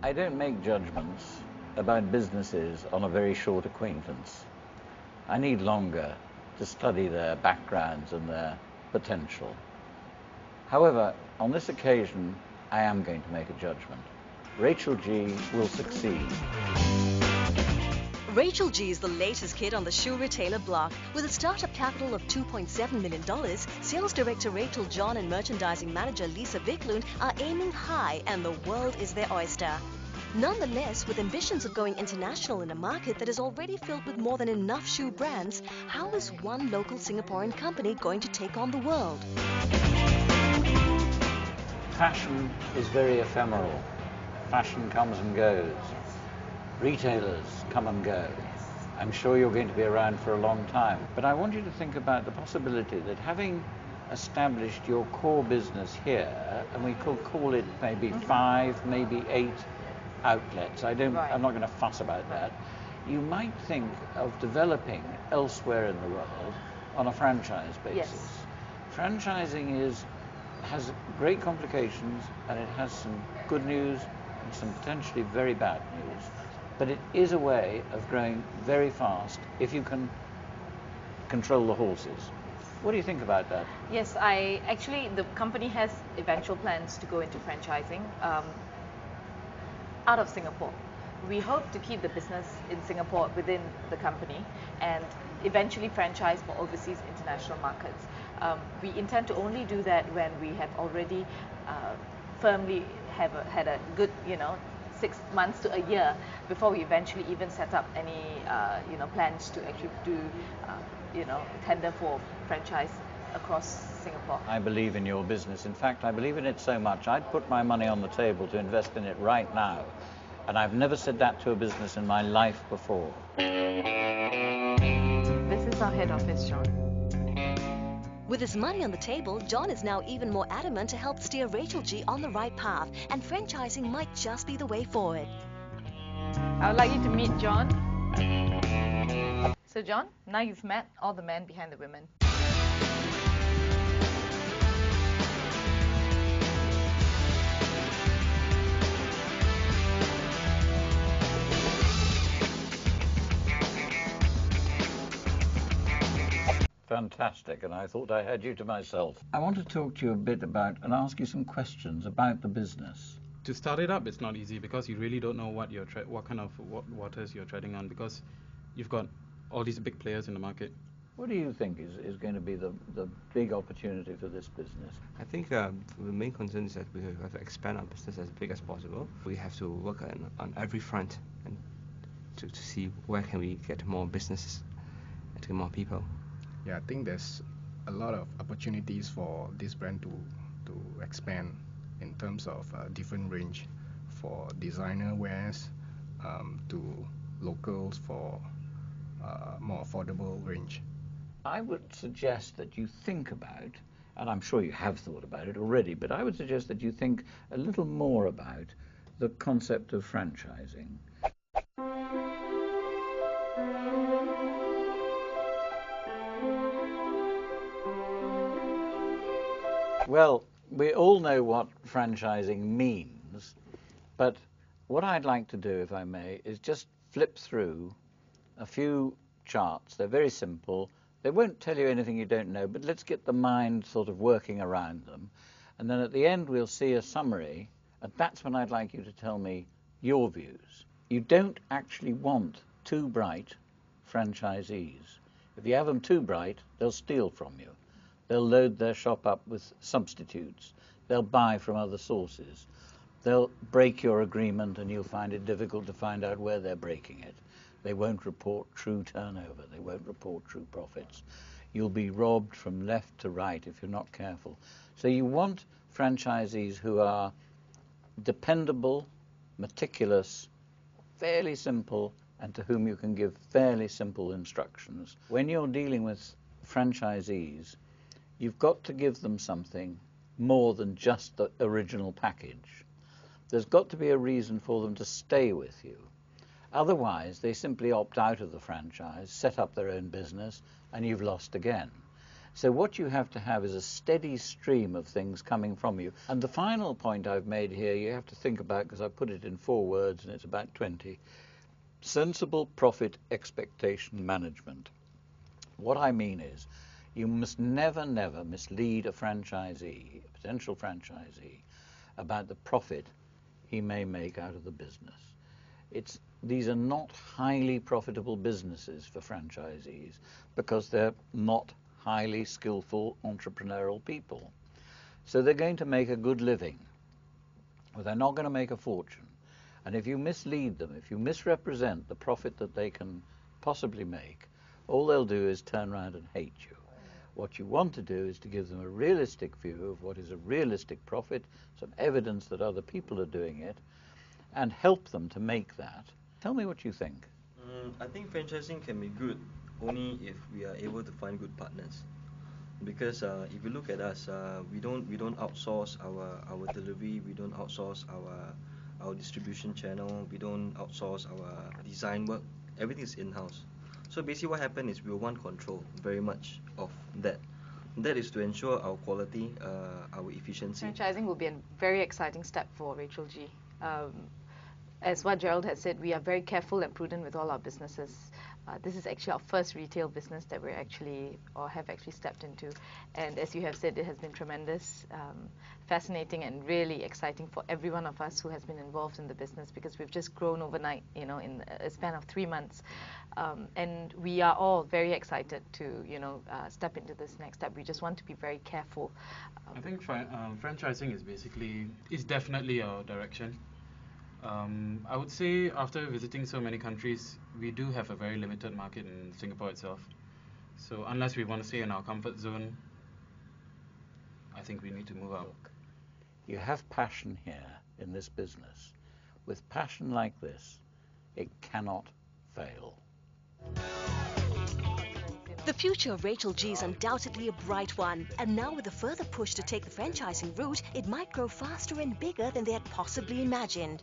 I don't make judgments about businesses on a very short acquaintance. I need longer to study their backgrounds and their potential. However, on this occasion, I am going to make a judgment. Rachael G will succeed. Rachael G is the latest kid on the shoe retailer block. With a startup capital of $2.7 million, sales director Rachael John and merchandising manager Lisa Bicklund are aiming high, and the world is their oyster. Nonetheless, with ambitions of going international in a market that is already filled with more than enough shoe brands, how is one local Singaporean company going to take on the world? Fashion is very ephemeral. Fashion comes and goes. Retailers come and go. I'm sure you're going to be around for a long time. But I want you to think about the possibility that having established your core business here, and we could call it maybe 5, maybe 8 outlets. I'm not going to fuss about that. You might think of developing elsewhere in the world on a franchise basis. Yes. Franchising has great complications, and it has some good news and some potentially very bad news. But it is a way of growing very fast if you can control the horses. What do you think about that? Yes, the company has eventual plans to go into franchising out of Singapore. We hope to keep the business in Singapore within the company and eventually franchise for overseas international markets. We intend to only do that when we have already firmly had a good, 6 months to a year before we eventually even set up any, plans to actually do, tender for franchise across Singapore. I believe in your business. In fact, I believe in it so much, I'd put my money on the table to invest in it right now. And I've never said that to a business in my life before. This is our head office, John. With his money on the table, John is now even more adamant to help steer Rachael G on the right path, and franchising might just be the way forward. I would like you to meet John. So John, now you've met all the men behind the women. Fantastic, and I thought I had you to myself. I want to talk to you a bit about and ask you some questions about the business. To start it up, it's not easy because you really don't know what kind of waters you're treading on, because you've got all these big players in the market. What do you think is going to be the big opportunity for this business? I think the main concern is that we have to expand our business as big as possible. We have to work on every front and to see where can we get more businesses and to more people. Yeah, I think there's a lot of opportunities for this brand to expand in terms of different range for designer wears to locals for more affordable range. I would suggest that you think about, and I'm sure you have thought about it already, but I would suggest that you think a little more about the concept of franchising. Well, we all know what franchising means, but what I'd like to do, if I may, is just flip through a few charts. They're very simple. They won't tell you anything you don't know, but let's get the mind sort of working around them. And then at the end, we'll see a summary, and that's when I'd like you to tell me your views. You don't actually want too bright franchisees. If you have them too bright, they'll steal from you. They'll load their shop up with substitutes. They'll buy from other sources. They'll break your agreement, and you'll find it difficult to find out where they're breaking it. They won't report true turnover. They won't report true profits. You'll be robbed from left to right if you're not careful. So you want franchisees who are dependable, meticulous, fairly simple, and to whom you can give fairly simple instructions. When you're dealing with franchisees, you've got to give them something more than just the original package. There's got to be a reason for them to stay with you. Otherwise, they simply opt out of the franchise, set up their own business, and you've lost again. So what you have to have is a steady stream of things coming from you. And the final point I've made here, you have to think about, because I put it in 4 words and it's about 20, sensible profit expectation management. What I mean is, you must never, never mislead a franchisee, a potential franchisee, about the profit he may make out of the business. These are not highly profitable businesses for franchisees because they're not highly skillful entrepreneurial people. So they're going to make a good living, but they're not going to make a fortune. And if you mislead them, if you misrepresent the profit that they can possibly make, all they'll do is turn around and hate you. What you want to do is to give them a realistic view of what is a realistic profit, some evidence that other people are doing it, and help them to make that. Tell me what you think. I think franchising can be good only if we are able to find good partners. Because if you look at us, we don't outsource our delivery, we don't outsource our distribution channel, we don't outsource our design work. Everything is in-house. So basically what happened is we want control very much of that. That is to ensure our quality, our efficiency. Franchising will be a very exciting step for Rachael G. As what Gerald has said, we are very careful and prudent with all our businesses. This is actually our first retail business that we're have actually stepped into. And as you have said, it has been tremendous, fascinating and really exciting for every one of us who has been involved in the business, because we've just grown overnight, in a span of 3 months. And we are all very excited to, step into this next step. We just want to be very careful. I think franchising is definitely our direction. I would say after visiting so many countries, we do have a very limited market in Singapore itself. So unless we want to stay in our comfort zone, I think we need to move out. Look, you have passion here in this business. With passion like this, it cannot fail. The future of Rachael G is undoubtedly a bright one, and now with a further push to take the franchising route, it might grow faster and bigger than they had possibly imagined.